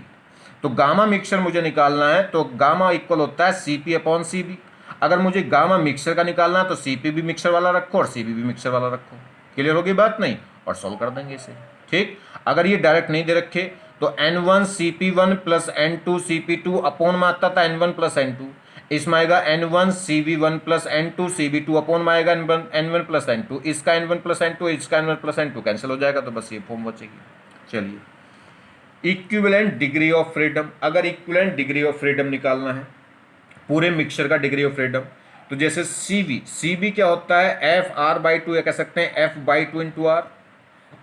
तो गामा मिक्सचर मुझे निकालना है तो गामा इक्वल होता है CP अपॉन CB। अगर मुझे गामा मिक्सचर का निकालना है तो CP भी मिक्सचर वाला रखो और CB भी मिक्सचर वाला रखो। क्लियर होगी बात? नहीं, और सॉल्व कर देंगे इसे। ठीक, अगर ये डायरेक्ट नहीं दे रखे तो N1 CP1 plus N2 CP2 upon में आता था N1 प्लस N2, इसमें आएगा N1 CV1 plus N2 CV2 upon में आएगा N1 प्लस N2। इसका N1 प्लस N2, इसका N1 प्लस N2 कैंसिल हो जाएगा, तो बस ये फॉर्म बचेगी। चलिए, इक्विवेलेंट डिग्री ऑफ फ्रीडम, अगर इक्विवेलेंट डिग्री ऑफ फ्रीडम निकालना है पूरे मिक्सचर का डिग्री ऑफ फ्रीडम, तो जैसे सीबी क्या होता है, F/R/2 या कह सकते हैं F/2 इंटू आर।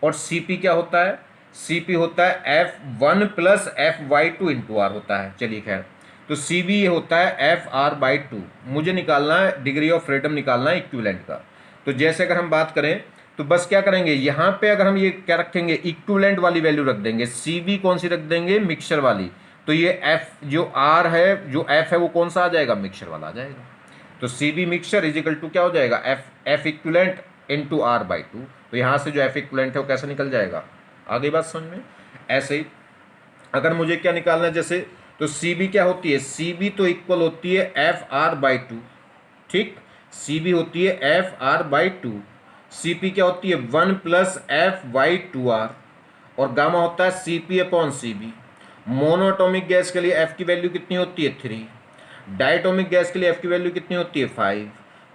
और सीपी क्या होता है, सीपी होता है F1 plus F/2 into are होता है। चलिए खैर, तो सीबी ये होता है F/R/2। मुझे निकालना है डिग्री ऑफ फ्रीडम, निकालना है इक्विवेलेंट का। तो जैसे अगर हम बात करें तो बस क्या करेंगे, यहाँ पे अगर हम ये क्या रखेंगे, इक्विवेलेंट वाली वैल्यू रख देंगे। सीबी कौन सी रख देंगे, मिक्सचर वाली। तो ये एफ जो आर है, जो एफ है वो कौन सा आ जाएगा, मिक्सचर वाला आ जाएगा। तो CB mixture is equal to क्या हो जाएगा, एफ इक्विवेलेंट इंटू R/2। तो यहाँ से जो एफ इक्विवेलेंट है वो कैसे निकल जाएगा, आ गई बात समझ में? ऐसे ही अगर मुझे क्या निकालना है, जैसे तो सीबी क्या होती है, सीबी तो इक्वल होती है F/R/2। ठीक, सीबी होती है F/R/2। सीपी क्या होती है, 1 प्लस F/2R। और गामा होता है CP upon CB। Monoatomic gas के लिए F की वैल्यू कितनी होती है, 3। डायटोमिक गैस के लिए F की वैल्यू कितनी होती है, 5।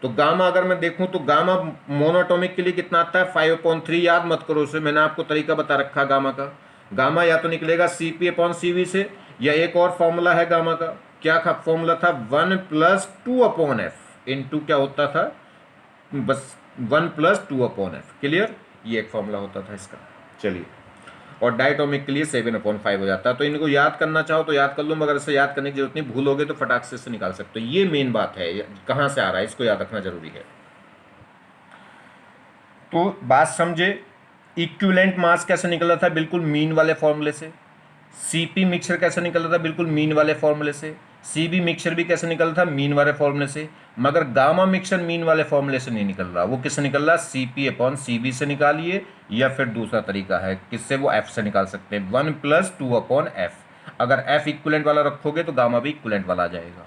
तो गामा अगर मैं देखूं तो गामा मोनोएटॉमिक के लिए कितना आता है, 5/3। याद मत करो उसे, मैंने आपको तरीका बता रखा गामा का। गामा या तो निकलेगा CP अपॉन CB से, या एक और फॉर्मूला है गामा का। क्या फॉर्मूला था, 1 प्लस 2 अपॉन F इंटू क्या होता था, बस 1 प्लस 2 अपॉन F। क्लियर, ये एक फॉर्मूला होता था इसका। चलिए, और डायटोमिक के लिए 7/5 हो जाता है। तो इनको याद करना चाहो तो याद कर लो, मगर इसे याद करने की जरूरत नहीं, भूलोगे तो फटाक से इससे निकाल सकते हो। ये मेन बात है, कहाँ से आ रहा है इसको याद रखना जरूरी है। तो बात समझे, इक्विवेलेंट मास कैसे निकला था, बिल्कुल मीन वाले फॉर्मूले से। सीपी मिक्सचर कैसे निकल रहा था, बिल्कुल मीन वाले फॉर्मूले से। सीबी मिक्सचर भी कैसे निकल था, मीन वाले फॉर्मूले से। मगर गामा मिक्सचर मीन वाले फॉर्मूले से नहीं निकल रहा, वो किससे निकल रहा है, CP अपॉन CB से निकालिए, या फिर दूसरा तरीका है किससे, वो F से निकाल सकते हैं, 1 प्लस 2 अपॉन F। अगर F इक्विवेलेंट वाला रखोगे तो गामा भी इक्विवेलेंट वाला आ जाएगा।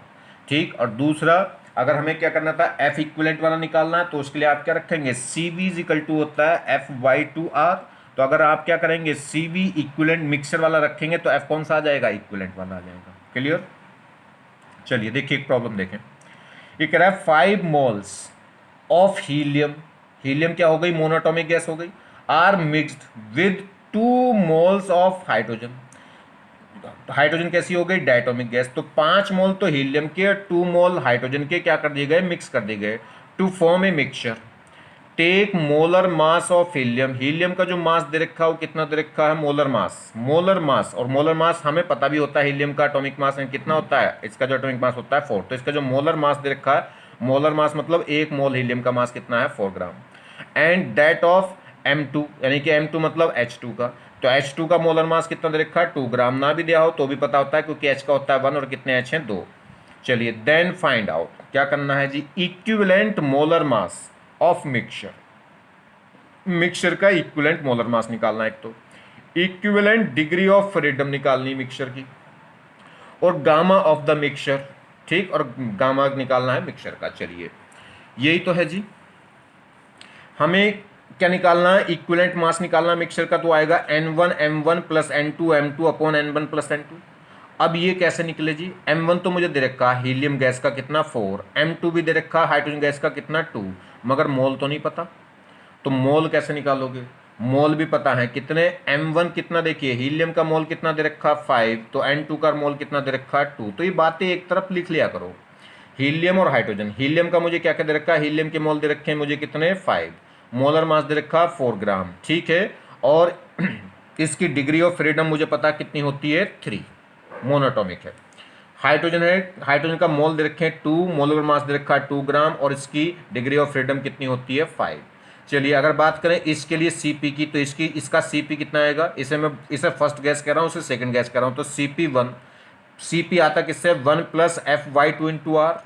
ठीक, और दूसरा अगर हमें क्या करना था, F इक्विवेलेंट वाला निकालना है, तो उसके लिए आप क्या रखेंगे, CB इज इक्वल टू होता है F/2R। तो अगर आप क्या करेंगे, CB इक्विवेलेंट मिक्सचर वाला रखेंगे तो F कौन सा आ जाएगा, इक्विवेलेंट वाला आ जाएगा। क्लियर? चलिए देखिए एक प्रॉब्लम देखें। ये कह रहा है 5 मोल्स ऑफ हीलियम, हीलियम क्या हो गई, मोनोएटॉमिक गैस हो गई, are mixed with 2 moles of hydrogen. Hydrogen कैसी हो गई, डायटोमिक गैस। तो 5 मोल तो हीलियम के, 2 मोल हाइड्रोजन के क्या कर दिए गए, मिक्स कर दिए गए, to form a mixture. Take molar mass of helium, helium का जो मास दे रखा है वो कितना दे रखा है, मोलर मास। मोलर मास, और मोलर मास हमें पता भी होता है हीलियम का एटॉमिक मास कितना होता है, इसका जो एटॉमिक मास होता है 4। तो इसका जो मोलर मास दे रखा है, मोलर मास मतलब 1 मोल हीलियम का मास कितना है, 4 ग्राम। एंड दैट ऑफ M2, यानी कि M2 मतलब H2 का। तो H2 का मोलर मास कितना दे रखा है, 2 ग्राम। ना भी दिया हो तो भी पता होता है, क्योंकि H का होता है 1 और कितने H हैं, 2। चलिए देन फाइंड आउट, क्या करना है जी, equivalent molar mass of mixture. Mixture का इक्विवेलेंट मोलर मास निकालना है एक, तो इक्विवेलेंट डिग्री ऑफ फ्रीडम निकालनी मिक्सचर की, और गामा ऑफ द मिक्सचर। ठीक, और गामा निकालना है मिक्सचर का। चलिए यही तो है जी। हमें क्या निकालना है, इक्विवेलेंट मास निकालना मिक्सचर का, तो आएगा N1 M1 plus N2 M2 upon N1 plus N2। अब ये कैसे निकले जी, M1 तो मुझे दे रखा हीलियम गैस का कितना 4, M2 भी दे रखा हाइड्रोजन गैस का कितना 2, मगर मोल तो नहीं पता। तो मोल कैसे निकालोगे, मोल भी पता है कितने, M1 कितना, देखिए हीलियम का मोल कितना दे रखा 5, तो N2 का मोल कितना दे रखा 2। तो ये बातें एक तरफ लिख लिया करो, हीलियम और हाइड्रोजन। हीलियम का मुझे क्या क्या दे रखा है, हीलियम के मोल दे रखे हैं मुझे कितने 5, मोलर मास दे रखा 4 ग्राम, ठीक है। और इसकी डिग्री ऑफ फ्रीडम मुझे पता कितनी होती है 3, मोनोटॉमिक है। हाइड्रोजन है, हाइड्रोजन का मोल दे रखे हैं 2, मोलर मास दे रखा है 2 ग्राम, और इसकी डिग्री ऑफ फ्रीडम कितनी होती है 5। चलिए अगर बात करें इसके लिए Cp की, तो इसका Cp कितना आएगा, इसे फर्स्ट गैस कह रहा हूँ, इसे सेकंड गैस कह रहा हूँ, तो Cp1, Cp आता किससे 1 plus FY2 into are.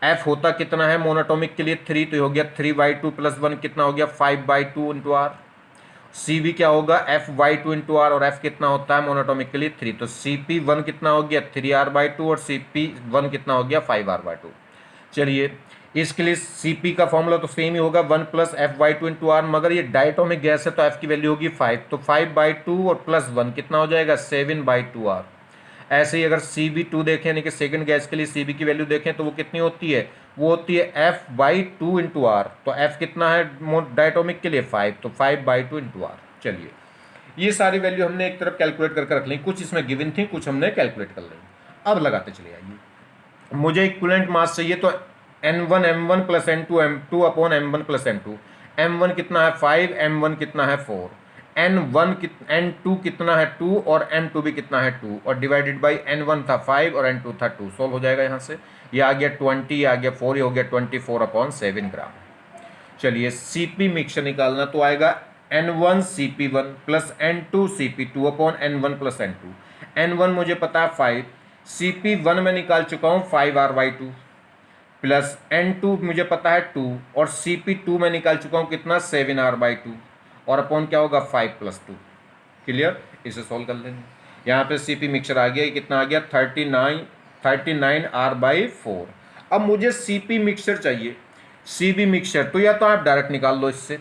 F होता कितना है मोनोटॉमिक के लिए 3, तो ये हो गया 3/2 प्लस 1 कितना हो गया 5/2 इंटू आर। Cv क्या होगा FY2 इंटू आर, और F कितना होता है मोनोटॉमिक के लिए 3, तो Cp1 कितना हो गया 3r/2 और Cp1 कितना हो गया 5r/2। चलिए इसके लिए Cp का फॉर्मूला तो सेम ही होगा 1 प्लस FY2 इंटू आर, मगर ये डायटोमिक गैस है तो F की वैल्यू होगी 5, तो 5/2 और प्लस 1 कितना हो जाएगा 7/2r। ऐसे ही अगर Cb2 देखें यानी कि सेकंड गैस के लिए Cb की वैल्यू देखें तो वो कितनी होती है, वो होती है F/2 इंटू आर, तो F कितना है डायटोमिक के लिए 5, तो 5/2 इंटू आर। चलिए ये सारी वैल्यू हमने एक तरफ कैलकुलेट करके रख ली, कुछ इसमें गिवन थी, कुछ हमने कैलकुलेट कर ली। अब लगाते चले आइए, मुझे इक्विवेलेंट मास चाहिए, तो N1 M1 plus N2 M2 upon M1 plus N2। M1 कितना है 5, M1 कितना है 4, N2 कितना है 2, और M2 भी कितना है 2, और डिवाइडेड बाई N1 था 5 और N2 था 2। सॉल्व हो जाएगा यहाँ से, ये आ गया 20, ये आ गया 4, ये हो गया 24/7 ग्राम। चलिए Cp मिक्सचर निकालना, तो आएगा N1 Cp1 plus N2 Cp2 upon N1 plus N2। N1 मुझे पता है 5, Cp1 में निकाल चुका हूँ 5r/2, प्लस N2 मुझे पता है 2, और Cp2 में निकाल चुका हूँ कितना 7r/2, और अपॉन क्या होगा 5 प्लस 2। क्लियर, इसे सॉल्व कर लेंगे। यहाँ पे Cp मिक्सचर आ गया, कितना आ गया 39r/4। अब मुझे Cp मिक्सचर चाहिए, Cp मिक्सचर, तो या तो आप डायरेक्ट निकाल लो इससे,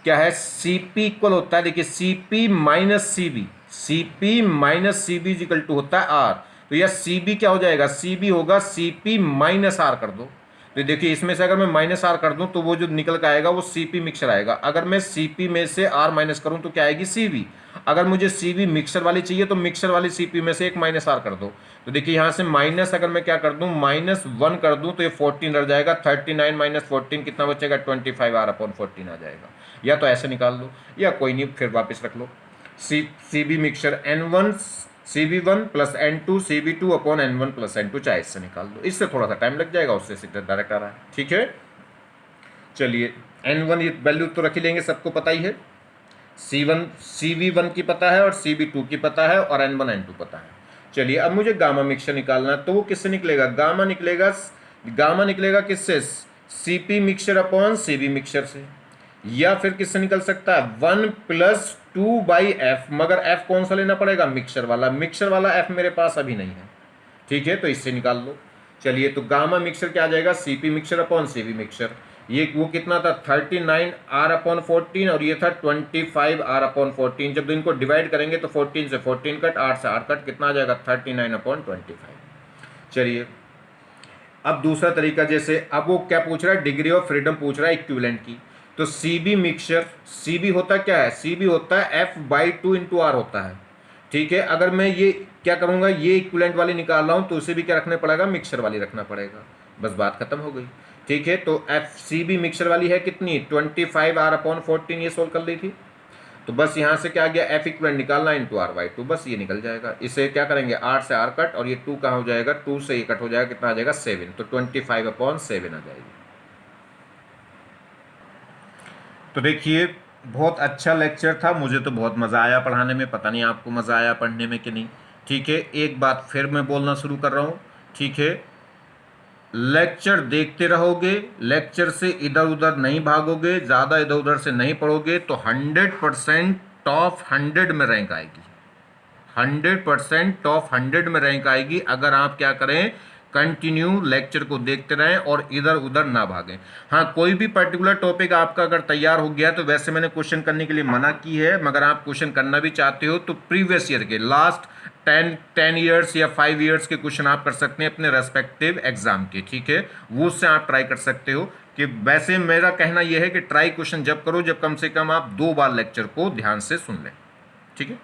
क्या है Cp इक्वल होता है, देखिए Cp minus Cb, Cp minus Cb is equal to होता है R, तो यह Cb क्या हो जाएगा, Cb होगा Cp माइनस R कर दो, तो देखिए इसमें से अगर मैं माइनस आर कर दूं तो वो जो निकल के आएगा वो Cp मिक्सचर आएगा। अगर मैं Cp में से R माइनस करूं तो क्या आएगी Cv। अगर मुझे Cv मिक्सचर वाली चाहिए तो मिक्सचर वाली Cp में से एक माइनस आर कर दो, तो देखिए यहाँ से माइनस अगर मैं क्या कर दूं -1 कर दूं तो ये 14 रह जाएगा, 39 माइनस 14 कितना बचेगा 25r/14 आ जाएगा। या तो ऐसे निकाल लो या कोई नहीं फिर वापस रख लो, Cb mixture N1 Cb1 plus N2 Cb2 upon N1 plus N2, चाहे इससे निकाल दो, इससे थोड़ा सा टाइम लग जाएगा, उससे सीधे डायरेक्ट आ रहा है, ठीक है। चलिए N1 ये वैल्यू तो रख ही लेंगे, सबको पता ही है, Cb1 की पता है और Cb2 की पता है और N1 N2 पता है। चलिए अब मुझे गामा मिक्सचर निकालना है, तो वो किससे निकलेगा, गामा निकलेगा किससे, Cp mixture upon Cb mixture से, या फिर किससे निकल सकता है 1 प्लस 2/f, मगर f कौन सा लेना पड़ेगा मिक्सचर वाला f मेरे पास अभी नहीं है, ठीक है, तो इससे निकाल लो। चलिए तो गामा मिक्सचर क्या आ जाएगा Cp mixture upon Cv mixture, ये वो कितना था 39r/14 और ये था 25r/14, जब इनको डिवाइड करेंगे तो 14 से 14 कट, 8 से 8 कट, कितना आ जाएगा 39/25। चलिए अब दूसरा तरीका, जैसे अब वो क्या पूछ रहा है, डिग्री ऑफ फ्रीडम पूछ रहा है इक्विवेलेंट की, तो Cb मिक्सचर, Cb होता क्या है, Cb होता है F/2 इंटू आर होता है, ठीक है। अगर मैं ये क्या करूँगा, ये इक्विवेलेंट वाली निकाल रहा हूँ तो उसे भी क्या रखना पड़ेगा, मिक्सचर वाली रखना पड़ेगा, बस बात खत्म हो गई, ठीक है। तो Cb मिक्सचर वाली है कितनी 25r/14, ये सोल्व कर ली थी, तो बस यहाँ से क्या आ गया F इक्विवेलेंट निकालना इंटू r/2, बस ये निकल जाएगा। इसे क्या करेंगे 8 से r कट, और ये 2 कहाँ हो जाएगा, 2 से ये कट हो जाएगा, कितना आ जाएगा 7, तो 25/7 आ जाएगी। तो देखिए बहुत अच्छा लेक्चर था, मुझे तो बहुत मज़ा आया पढ़ाने में, पता नहीं आपको मज़ा आया पढ़ने में कि नहीं, ठीक है। एक बात फिर मैं बोलना शुरू कर रहा हूँ, ठीक है, लेक्चर देखते रहोगे, लेक्चर से इधर उधर नहीं भागोगे, ज़्यादा इधर उधर से नहीं पढ़ोगे तो 100% टॉप 100 में रैंक आएगी, 100% टॉप 100 में रैंक आएगी, अगर आप क्या करें कंटिन्यू लेक्चर को देखते रहें और इधर उधर ना भागें। हाँ, कोई भी पर्टिकुलर टॉपिक आपका अगर तैयार हो गया तो वैसे मैंने क्वेश्चन करने के लिए मना की है, मगर आप क्वेश्चन करना भी चाहते हो तो प्रीवियस ईयर के लास्ट 10 ईयर्स या 5 ईयर्स के क्वेश्चन आप कर सकते हैं अपने रेस्पेक्टिव एग्जाम के, ठीक है, वो उससे आप ट्राई कर सकते हो। कि वैसे मेरा कहना यह है कि ट्राई क्वेश्चन जब करो जब कम से कम आप 2 बार लेक्चर को ध्यान से सुन लें, ठीक है।